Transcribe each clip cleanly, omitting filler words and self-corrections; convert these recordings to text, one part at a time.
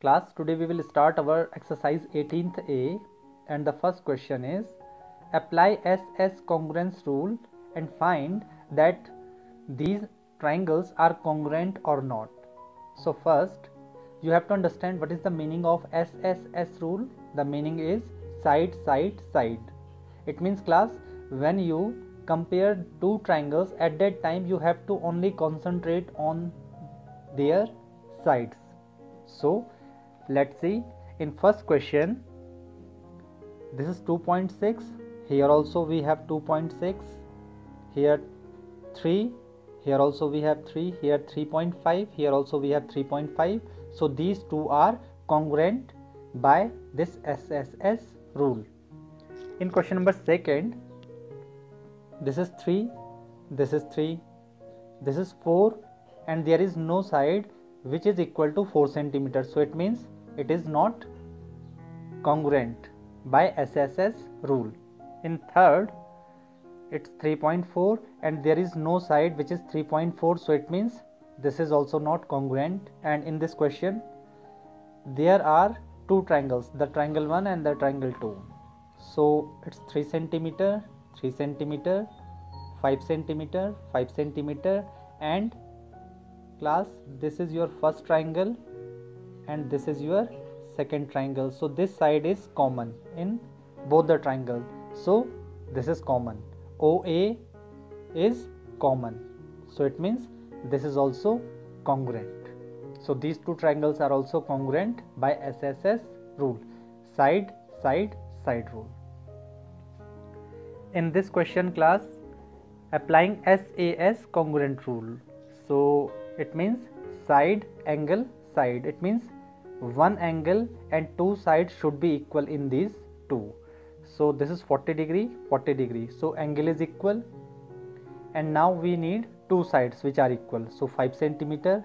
Class, today we will start our exercise 18th A, and the first question is apply SS congruence rule and find that these triangles are congruent or not. So first you have to understand what is the meaning of SSS rule. The meaning is side, side, side. It means, class, when you compare two triangles, at that time you have to only concentrate on their sides. So let's see. In first question, this is 2.6. Here also we have 2.6. Here 3. Here also we have 3. Here 3.5. Here also we have 3.5. So these two are congruent by this SSS rule. In question number second, this is 3, this is 3, this is 4, and there is no side which is equal to 4 centimeters. So it means it is not congruent by SSS rule. In third, it's 3.4 and there is no side which is 3.4. So it means this is also not congruent. And in this question, there are two triangles, the triangle 1 and the triangle 2. So it's 3 centimeter, 3 centimeter, 5 centimeter, 5 centimeter, and class, this is your first triangle and this is your second triangle. So this side is common in both the triangles. So this is common. OA is common. So it means this is also congruent. So these two triangles are also congruent by SSS rule. Side, side, side rule. In this question, class, applying SAS congruent rule. So it means side, angle, side. It means one angle and two sides should be equal in these two. So this is 40 degree, 40 degree. So angle is equal. And now we need two sides which are equal. So 5 centimeter,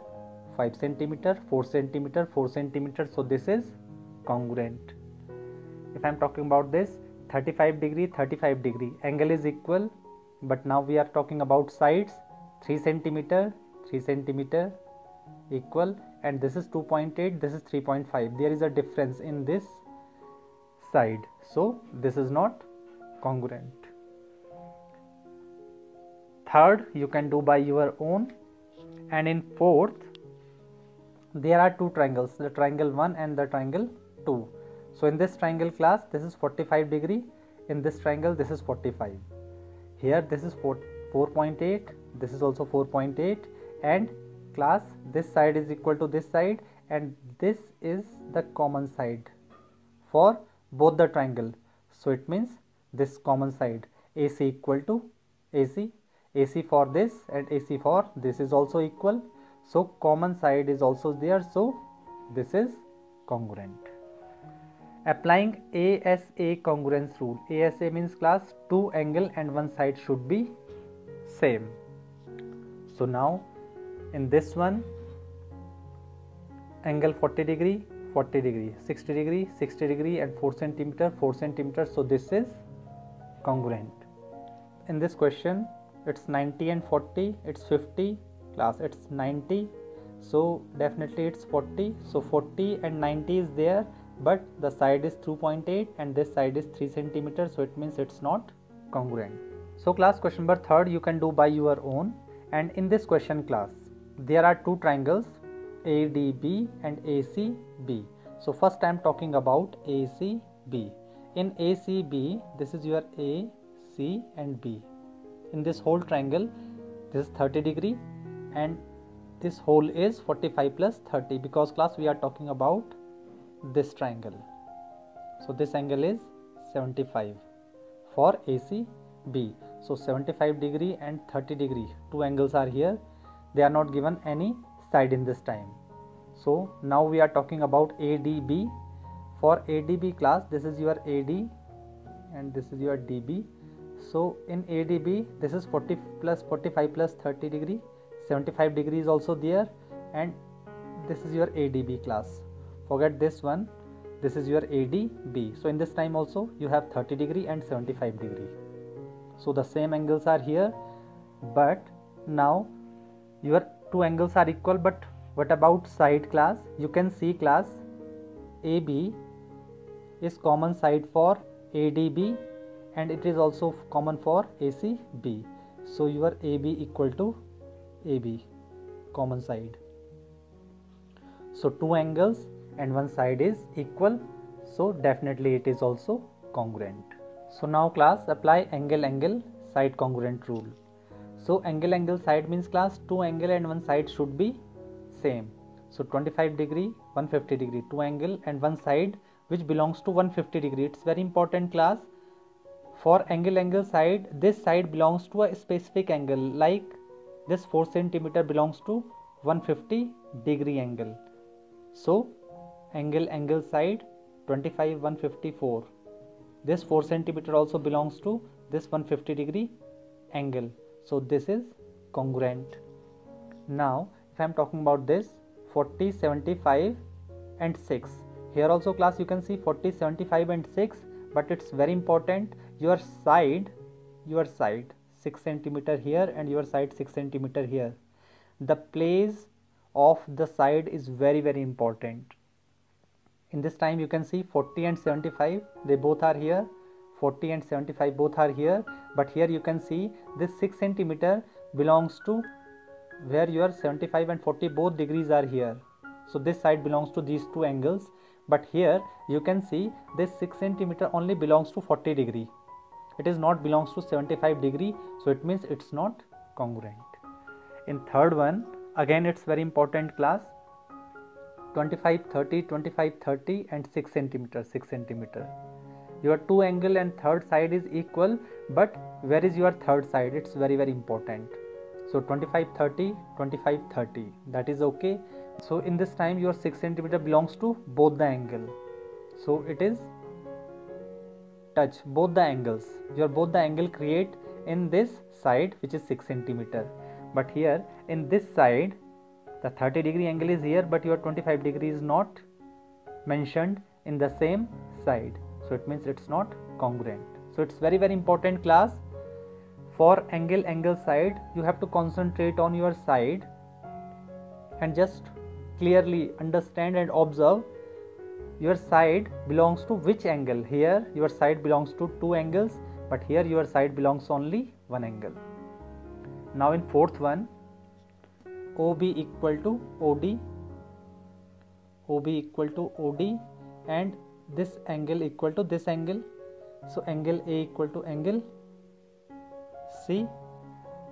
5 centimeter, 4 centimeter, 4 centimeter. So this is congruent. If I am talking about this, 35 degree, 35 degree. Angle is equal. But now we are talking about sides. 3 centimeter, 3 centimeter equal, and this is 2.8, this is 3.5. There is a difference in this side, so this is not congruent. Third, you can do by your own. And in fourth, there are two triangles, the triangle 1 and the triangle 2. So in this triangle, class, this is 45 degree. In this triangle, this is 45. Here this is 4.8, this is also 4.8, and class, this side is equal to this side, and this is the common side for both the triangle. So it means this common side, AC equal to AC, AC for this and AC for this is also equal. So common side is also there, so this is congruent. Applying ASA congruence rule. ASA means, class, two angle and one side should be same. So now in this one, angle 40 degree, 40 degree, 60 degree, 60 degree, and 4 centimeter, 4 centimeter. So this is congruent. In this question, it's 90 and 40, it's 50, class, it's 90. So definitely it's 40. So 40 and 90 is there, but the side is 2.8 and this side is 3 centimeter. So it means it's not congruent. So class, question number third you can do by your own. And in this question, class, there are two triangles, ADB and ACB. So first I am talking about ACB. In ACB, this is your A, C and B. In this whole triangle, this is 30 degree and this whole is 45 plus 30, because, class, we are talking about this triangle. So this angle is 75 for ACB. So 75 degree and 30 degree, two angles are here. They are not given any side in this time. So now we are talking about ADB. For ADB, class, this is your AD and this is your DB. So in ADB, this is 40 plus 45 plus 30 degree, 75 degree is also there, and this is your ADB, class. Forget this one, this is your ADB. So in this time also you have 30 degree and 75 degree. So the same angles are here, but now your two angles are equal. But what about side, class? You can see, class, AB is common side for ADB and it is also common for ACB. So your AB equal to AB, common side. So two angles and one side is equal, so definitely it is also congruent. So now class, apply angle side congruent rule. So angle side means class, two angle and one side should be same. So 25 degree, 150 degree, two angle and one side which belongs to 150 degree. It's very important class. For angle side, this side belongs to a specific angle, like this 4 centimeter belongs to 150 degree angle. So angle side 25, 154. This 4 centimeter also belongs to this 150 degree angle. So this is congruent. Now if I am talking about this 40, 75 and 6. Here also class you can see 40, 75 and 6, but it's very important, your side 6 centimeter here and your side 6 centimeter here. The place of the side is very important. In this time you can see 40 and 75, they both are here, 40 and 75 both are here, but here you can see this 6 centimeter belongs to where your 75 and 40 both degrees are here. So this side belongs to these two angles, but here you can see this 6 centimeter only belongs to 40 degree. It is not belongs to 75 degree, so it means it's not congruent. In third one, again it's very important class, 25, 30, 25, 30 and 6 centimeter. Your two angle and third side is equal, but where is your third side? It's very important. So 25, 30, 25, 30, that is okay. So in this time your 6 centimeter belongs to both the angle. So it is touch both the angles. Your both the angle create in this side which is 6 centimeter. But here in this side the 30 degree angle is here, but your 25 degree is not mentioned in the same side. So it means it's not congruent. So it's very important class. For angle side, you have to concentrate on your side and just clearly understand and observe your side belongs to which angle. Here your side belongs to two angles, but here your side belongs only one angle. Now in fourth one, OB equal to OD, OB equal to OD and this angle equal to this angle. So angle A equal to angle C,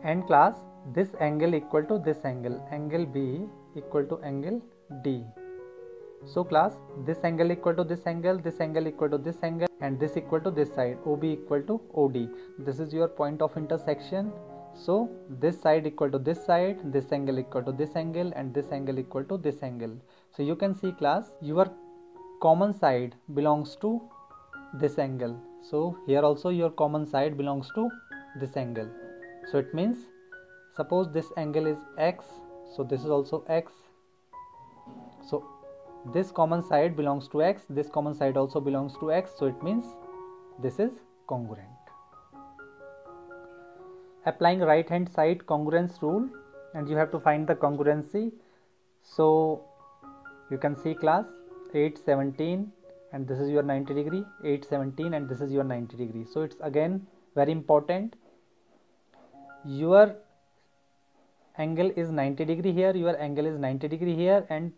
and class this angle equal to this angle, angle B equal to angle D. So class this angle equal to this angle equal to this angle, and this equal to this side, OB equal to OD. This is your point of intersection. So this side equal to this side, this angle equal to this angle, and this angle equal to this angle. So you can see class, your common side belongs to this angle. So here also your common side belongs to this angle. So it means, suppose this angle is X, so this is also X. So this common side belongs to X, this common side also belongs to X. So it means this is congruent. Applying right hand side congruence rule, and you have to find the congruency. So you can see class 8, 17 and this is your 90 degree, 8, 17 and this is your 90 degree. So it's again very important. Your angle is 90 degree here, your angle is 90 degree here, and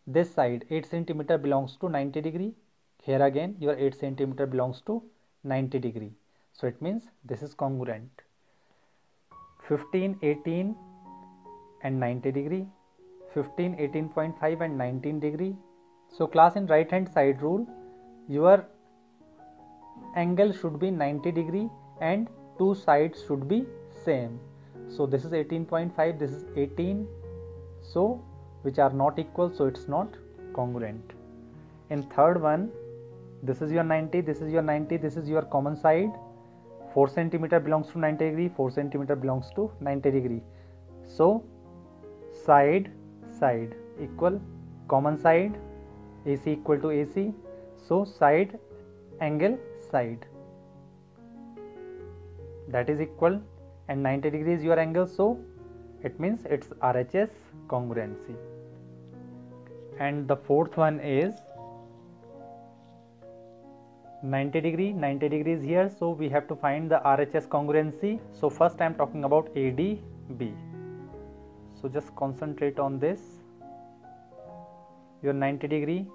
this side 8 centimeter belongs to 90 degree. Here again your 8 centimeter belongs to 90 degree. So it means this is congruent. 15, 18 and 90 degree, 15, 18.5 and 19 degree. So class, in right hand side rule, your angle should be 90 degree and two sides should be same. So this is 18.5, this is 18, so which are not equal, so it's not congruent. In third one, this is your 90, this is your 90, this is your common side. 4 centimeter belongs to 90 degree, 4 centimeter belongs to 90 degree. So side equal, common side, AC equal to AC. So side angle side, that is equal, and 90 degree is your angle, so it means it's RHS congruency. And the fourth one is 90 degree is here, so we have to find the RHS congruency. So first I am talking about ADB. So just concentrate on this. Your 90 degree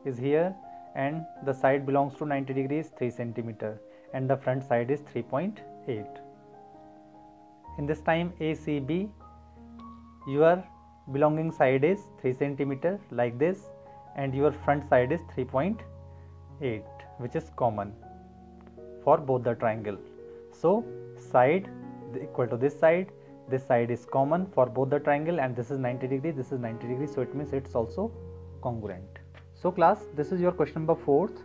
is here and the side belongs to 90 degrees 3 cm and the front side is 3.8. In this time ACB, your belonging side is 3 cm like this and your front side is 3.8, which is common for both the triangle. So side equal to this side is common for both the triangle, and this is 90 degree, this is 90 degree, so it means it's also congruent. So class, this is your question number 4th.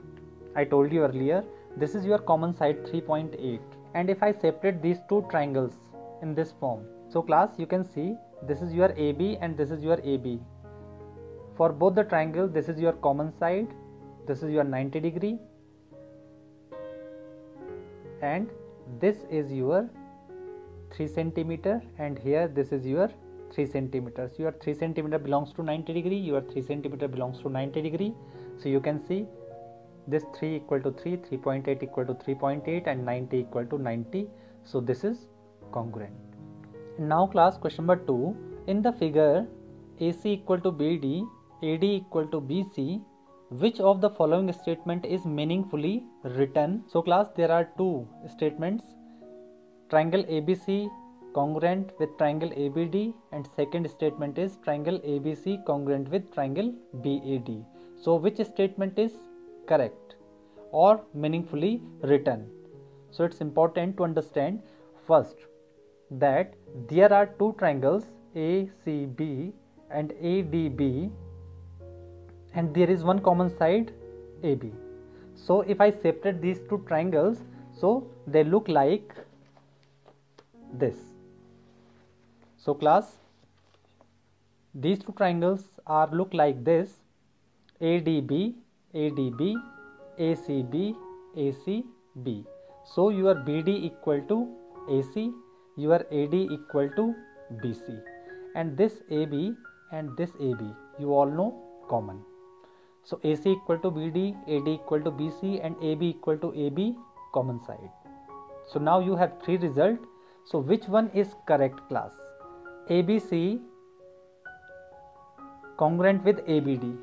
I told you earlier, this is your common side 3.8, and if I separate these two triangles in this form, so class, you can see this is your AB and this is your AB. For both the triangle, this is your common side, this is your 90 degree, and this is your 3 cm, and here this is your 3 cm. So your 3 cm belongs to 90 degree, your 3 cm belongs to 90 degree. So you can see this 3 equal to 3, 3.8 equal to 3.8 and 90 equal to 90. So this is congruent. Now class, question number 2. In the figure AC equal to BD, AD equal to BC, which of the following statement is meaningfully written? So class, there are two statements. Triangle ABC congruent with triangle ABD, and second statement is triangle ABC congruent with triangle BAD. So which statement is correct or meaningfully written? So it's important to understand first that there are two triangles ACB and ADB, and there is one common side AB. So if I separate these two triangles, so they look like this. So class, these two triangles are look like this: ADB, ADB, ACB, ACB. So your BD equal to AC, your AD equal to BC, and this AB and this AB you all know common. So AC equal to BD, AD equal to BC, and AB equal to AB common side. So now you have three results. So which one is correct class? ABC congruent with ABD.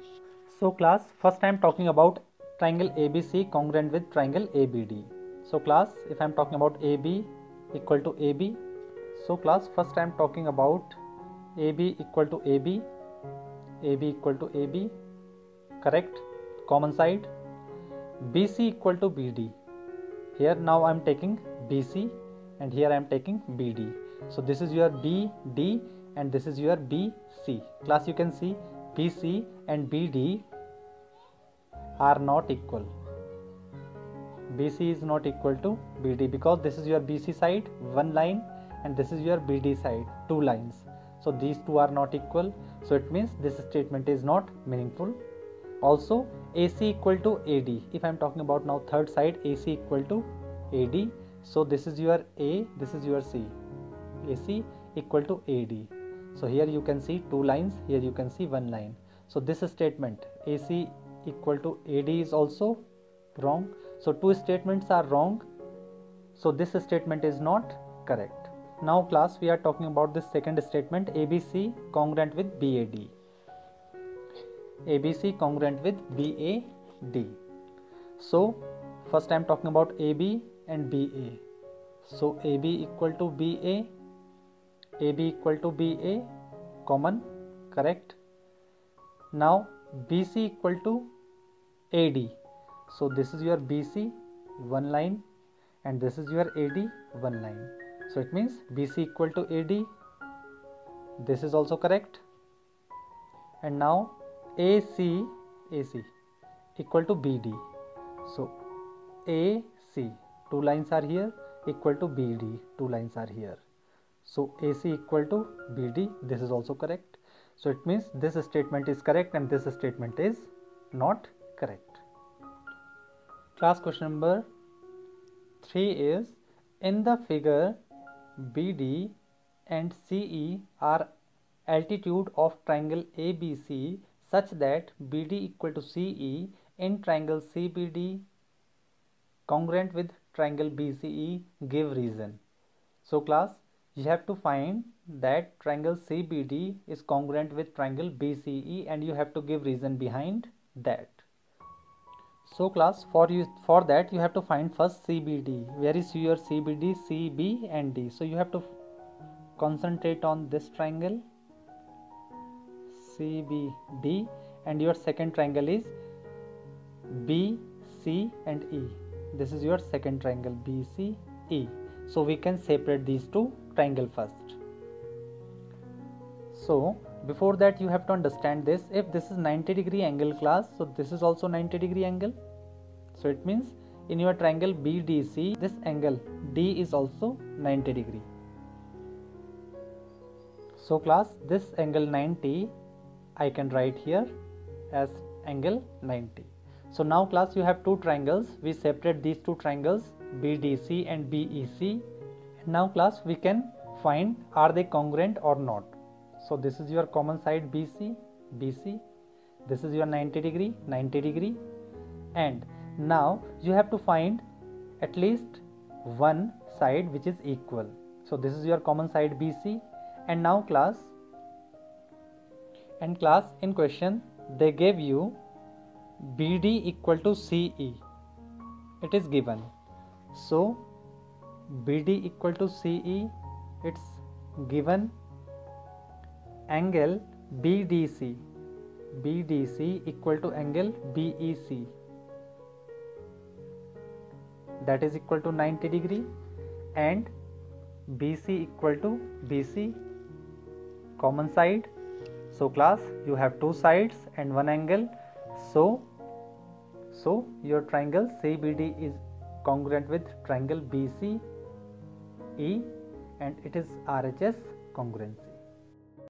So class, first I am talking about triangle ABC congruent with triangle ABD. So class, if I am talking about AB equal to AB, so class, first I am talking about AB equal to AB, AB equal to AB, correct, common side. BC equal to BD. Here now I am taking BC and here I am taking BD. So this is your BD and this is your BC. Class, you can see BC and BD are not equal. BC is not equal to BD because this is your BC side, one line, and this is your BD side, two lines. So these two are not equal. So it means this statement is not meaningful. Also AC equal to AD. If I am talking about now third side, AC equal to AD. So this is your A, this is your C. AC equal to AD. So here you can see two lines, here you can see one line. So this statement AC equal to AD is also wrong. So two statements are wrong. So this statement is not correct. Now class, we are talking about this second statement, ABC congruent with BAD. ABC congruent with BAD. So first I am talking about AB and BA. So AB equal to BA, AB equal to BA, common, correct. Now BC equal to AD. So this is your BC, one line, and this is your AD, one line. So it means BC equal to AD. This is also correct. And now AC equal to BD. So AC, two lines are here, equal to BD, two lines are here. So AC equal to BD, this is also correct. So it means this statement is correct and this statement is not correct. Class, question number 3 is, in the figure BD and CE are altitude of triangle ABC such that BD equal to CE in triangle CBD congruent with triangle BCE, give reason. So class, you have to find that triangle CBD is congruent with triangle BCE and you have to give reason behind that. So class, for that you have to find first CBD. Where is your CBD? CB and D. So you have to concentrate on this triangle CBD, and your second triangle is BC and E. This is your second triangle BCE. So we can separate these two triangles first. So before that you have to understand this. If this is 90-degree angle class, so this is also 90-degree angle. So it means in your triangle BDC, this angle D is also 90-degree. So class, this angle 90 I can write here as angle 90. So now class, you have two triangles. We separate these two triangles BDC and BEC. Now class, we can find are they congruent or not. So this is your common side BC. This is your 90-degree, 90-degree. And now you have to find at least one side which is equal. So this is your common side BC. And now class, in question they gave you BD equal to CE. It is given. So BD equal to CE, it's given. Angle BDC equal to angle BEC, that is equal to 90-degree, and BC equal to BC, common side. So class, you have two sides and one angle. So your triangle CBD is congruent with triangle BCE and it is RHS congruency.